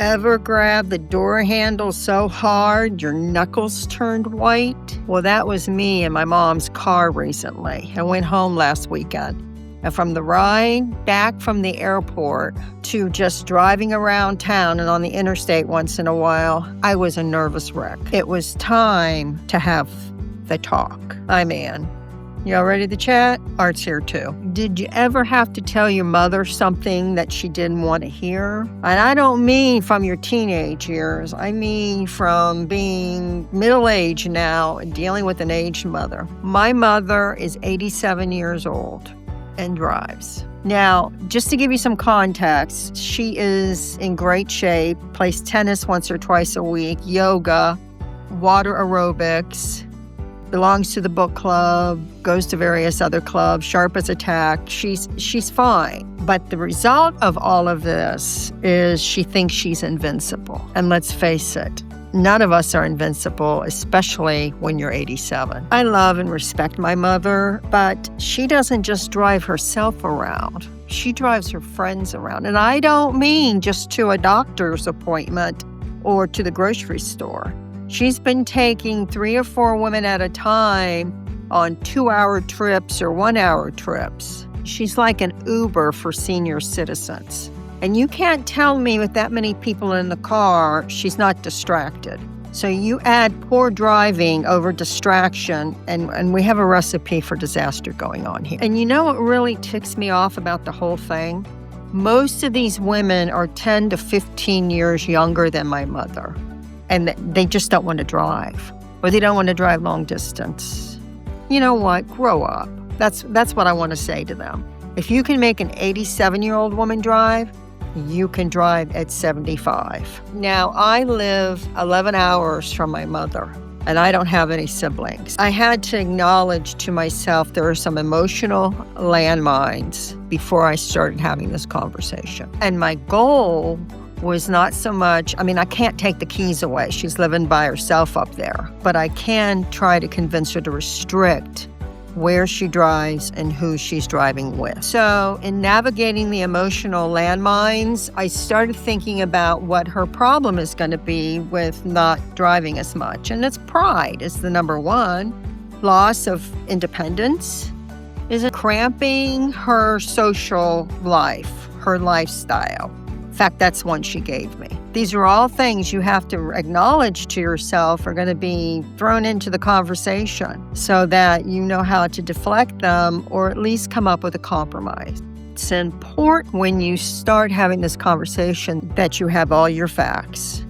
Ever grab the door handle so hard your knuckles turned white? Well, that was me in my mom's car recently. I went home last weekend. And from the ride back from the airport to just driving around town and on the interstate once in a while, I was a nervous wreck. It was time to have the talk. I'm Ann. Y'all ready to chat? Art's here too. Did you ever have to tell your mother something that she didn't want to hear? And I don't mean from your teenage years. I mean from being middle-aged now and dealing with an aged mother. My mother is 87 years old and drives. Now, just to give you some context, she is in great shape, plays tennis once or twice a week, yoga, water aerobics, belongs to the book club, goes to various other clubs, sharp as a tack. She's fine. But the result of all of this is she thinks she's invincible. And let's face it, none of us are invincible, especially when you're 87. I love and respect my mother, but she doesn't just drive herself around. She drives her friends around. And I don't mean just to a doctor's appointment or to the grocery store. She's been taking 3 or 4 women at a time on 2-hour trips or 1-hour trips. She's like an Uber for senior citizens. And you can't tell me with that many people in the car, she's not distracted. So you add poor driving over distraction, and we have a recipe for disaster going on here. And you know what really ticks me off about the whole thing? Most of these women are 10 to 15 years younger than my mother. And they just don't want to drive, or they don't want to drive long distance. You know what? Grow up. That's what I want to say to them. If you can make an 87-year-old woman drive, you can drive at 75. Now, I live 11 hours from my mother, and I don't have any siblings. I had to acknowledge to myself there are some emotional landmines before I started having this conversation. And my goal was not so much, I can't take the keys away. She's living by herself up there. But I can try to convince her to restrict where she drives and who she's driving with. So in navigating the emotional landmines, I started thinking about what her problem is going to be with not driving as much. And it's pride is the number one. Loss of independence. Is it cramping her social life, her lifestyle? In fact, that's one she gave me. These are all things you have to acknowledge to yourself are going to be thrown into the conversation so that you know how to deflect them or at least come up with a compromise. It's important when you start having this conversation that you have all your facts.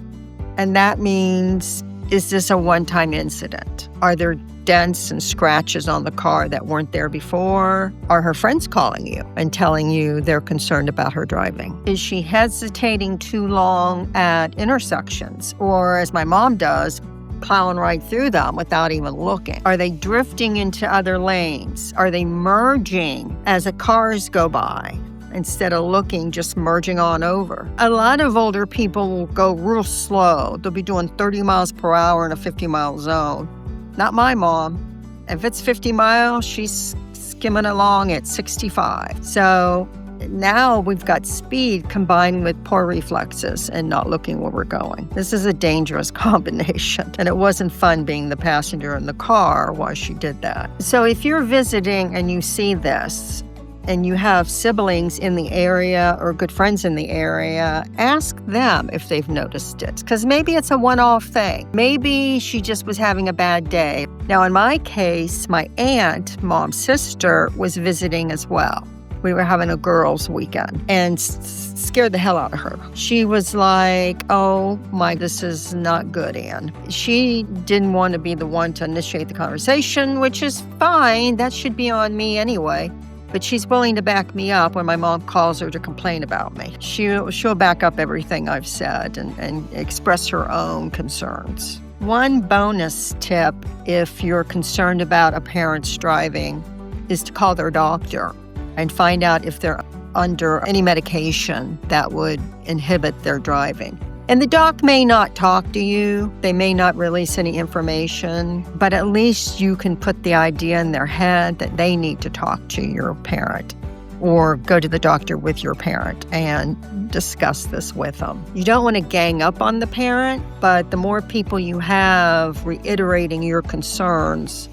And that means, is this a one-time incident? Are there dents and scratches on the car that weren't there before? Are her friends calling you and telling you they're concerned about her driving? Is she hesitating too long at intersections? Or, as my mom does, plowing right through them without even looking? Are they drifting into other lanes? Are they merging as the cars go by? Instead of looking, just merging on over. A lot of older people will go real slow. They'll be doing 30 miles per hour in a 50-mile zone. Not my mom. If it's 50 miles, she's skimming along at 65. So now we've got speed combined with poor reflexes and not looking where we're going. This is a dangerous combination. And it wasn't fun being the passenger in the car while she did that. So if you're visiting and you see this, and you have siblings in the area or good friends in the area, ask them if they've noticed it. Because maybe it's a one-off thing. Maybe she just was having a bad day. Now, in my case, my aunt, mom's sister, was visiting as well. We were having a girls' weekend and scared the hell out of her. She was like, oh my, this is not good, Ann. She didn't want to be the one to initiate the conversation, which is fine. That should be on me anyway. But she's willing to back me up when my mom calls her to complain about me. She'll back up everything I've said and express her own concerns. One bonus tip, if you're concerned about a parent's driving, is to call their doctor and find out if they're under any medication that would inhibit their driving. And the doc may not talk to you, they may not release any information, but at least you can put the idea in their head that they need to talk to your parent. or go to the doctor with your parent and discuss this with them. You don't want to gang up on the parent, but the more people you have reiterating your concerns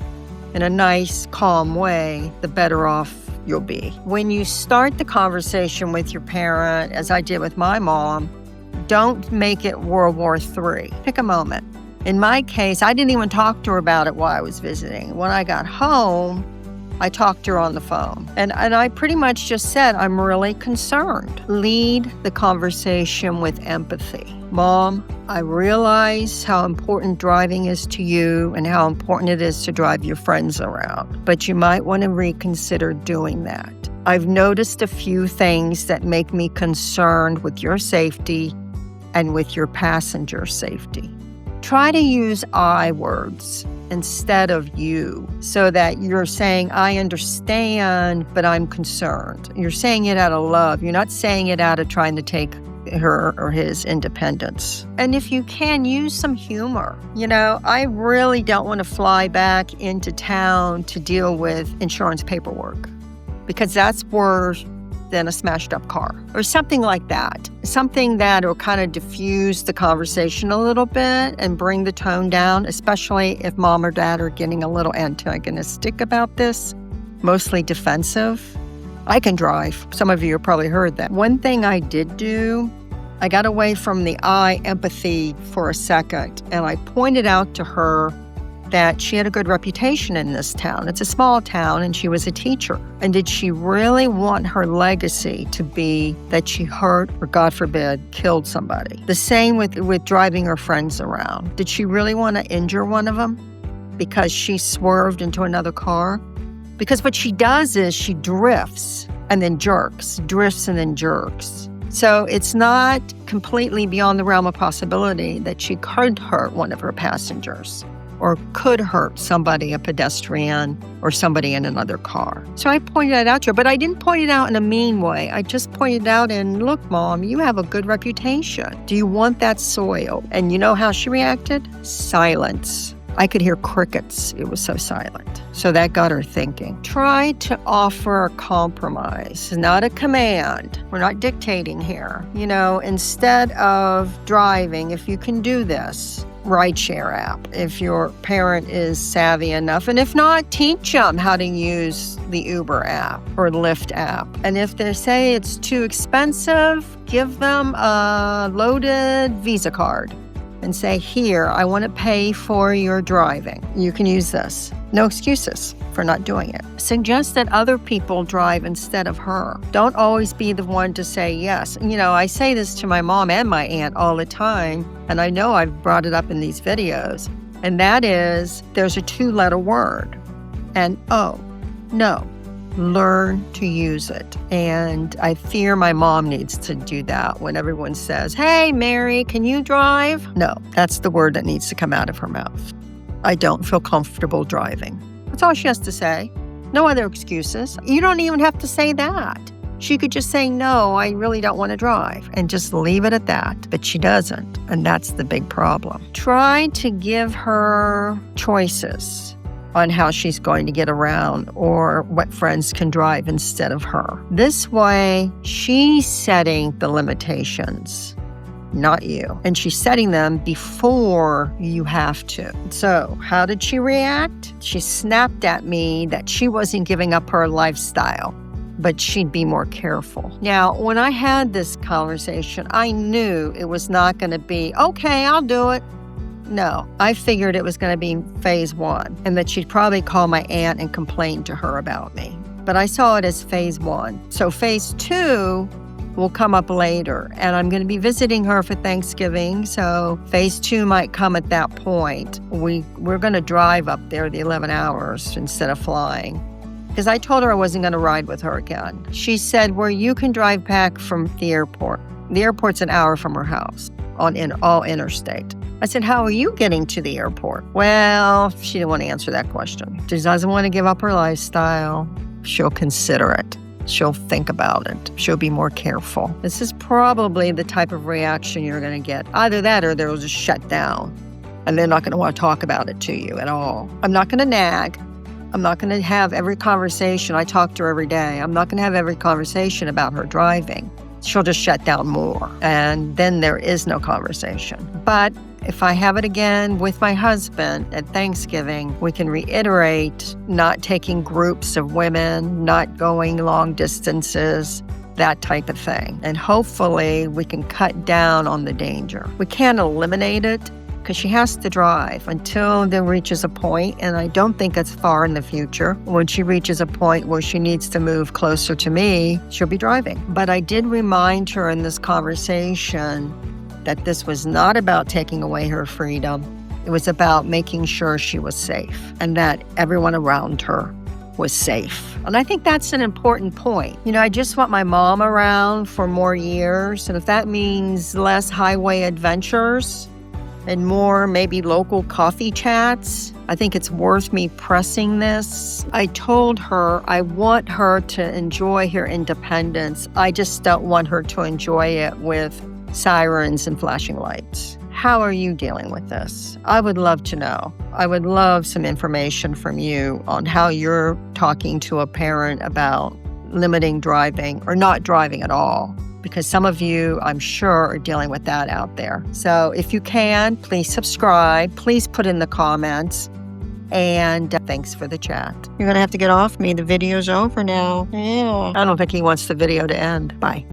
in a nice, calm way, the better off you'll be. When you start the conversation with your parent, as I did with my mom, don't make it World War III. Pick a moment. In my case, I didn't even talk to her about it while I was visiting. When I got home, I talked to her on the phone. And I pretty much just said, I'm really concerned. Lead the conversation with empathy. Mom, I realize how important driving is to you and how important it is to drive your friends around, but you might want to reconsider doing that. I've noticed a few things that make me concerned with your safety and with your passenger safety. Try to use I words instead of you, so that you're saying, I understand, but I'm concerned. You're saying it out of love. You're not saying it out of trying to take her or his independence. And if you can, use some humor. I really don't want to fly back into town to deal with insurance paperwork, because that's worse than a smashed up car or something like that. Something that will kind of diffuse the conversation a little bit and bring the tone down, especially if mom or dad are getting a little antagonistic about this, mostly defensive. I can drive. Some of you have probably heard that. One thing I did do, I got away from the I empathy for a second, and I pointed out to her that she had a good reputation in this town. It's a small town, and she was a teacher. And did she really want her legacy to be that she hurt or, God forbid, killed somebody? The same with driving her friends around. Did she really want to injure one of them because she swerved into another car? Because what she does is she drifts and then jerks, drifts and then jerks. So it's not completely beyond the realm of possibility that she could hurt one of her passengers, or could hurt somebody, a pedestrian, or somebody in another car. So I pointed that out to her, but I didn't point it out in a mean way. I just pointed out and, look, Mom, you have a good reputation. Do you want that soil? And you know how she reacted? Silence. I could hear crickets. It was so silent. So that got her thinking. Try to offer a compromise, not a command. We're not dictating here. Instead of driving, if you can do this, rideshare app, if your parent is savvy enough. And if not, teach them how to use the Uber app or Lyft app. And if they say it's too expensive, give them a loaded Visa card and say, here, I want to pay for your driving. You can use this. No excuses for not doing it. Suggest that other people drive instead of her. Don't always be the one to say yes. I say this to my mom and my aunt all the time, and I know I've brought it up in these videos, and that is, there's a 2-letter word, and no. Learn to use it. And I fear my mom needs to do that when everyone says, hey, Mary, can you drive? No, that's the word that needs to come out of her mouth. I don't feel comfortable driving. That's all she has to say. No other excuses. You don't even have to say that. She could just say, no, I really don't want to drive, and just leave it at that. But she doesn't, and that's the big problem. Try to give her choices on how she's going to get around or what friends can drive instead of her. This way, she's setting the limitations, not you. And she's setting them before you have to. So how did she react? She snapped at me that she wasn't giving up her lifestyle, but she'd be more careful. Now, when I had this conversation, I knew it was not going to be, okay, I'll do it. No, I figured it was going to be phase 1 and that she'd probably call my aunt and complain to her about me. But I saw it as phase 1. So phase 2 will come up later, and I'm going to be visiting her for Thanksgiving, so phase 2 might come at that point. We're going to drive up there the 11 hours instead of flying, because I told her I wasn't going to ride with her again. She said, well, you can drive back from the airport. The airport's an hour from her house on all interstate. I said, how are you getting to the airport? Well, she didn't want to answer that question. She doesn't want to give up her lifestyle. She'll consider it. She'll think about it. She'll be more careful. This is probably the type of reaction you're going to get. Either that or they'll just shut down, and they're not going to want to talk about it to you at all. I'm not going to nag. I'm not going to have every conversation. I talk to her every day. I'm not going to have every conversation about her driving. She'll just shut down more, and then there is no conversation. But if I have it again with my husband at Thanksgiving, we can reiterate not taking groups of women, not going long distances, that type of thing. And hopefully we can cut down on the danger. We can't eliminate it because she has to drive until there reaches a point, and I don't think it's far in the future. When she reaches a point where she needs to move closer to me, she'll be driving. But I did remind her in this conversation that this was not about taking away her freedom. It was about making sure she was safe and that everyone around her was safe. And I think that's an important point. I just want my mom around for more years. And if that means less highway adventures and more maybe local coffee chats, I think it's worth me pressing this. I told her I want her to enjoy her independence. I just don't want her to enjoy it with sirens and flashing lights. How are you dealing with this? I would love to know. I would love some information from you on how you're talking to a parent about limiting driving or not driving at all, because some of you, I'm sure, are dealing with that out there. So if you can, please subscribe. Please put in the comments. And thanks for the chat. You're going to have to get off me. The video's over now. Yeah. I don't think he wants the video to end. Bye.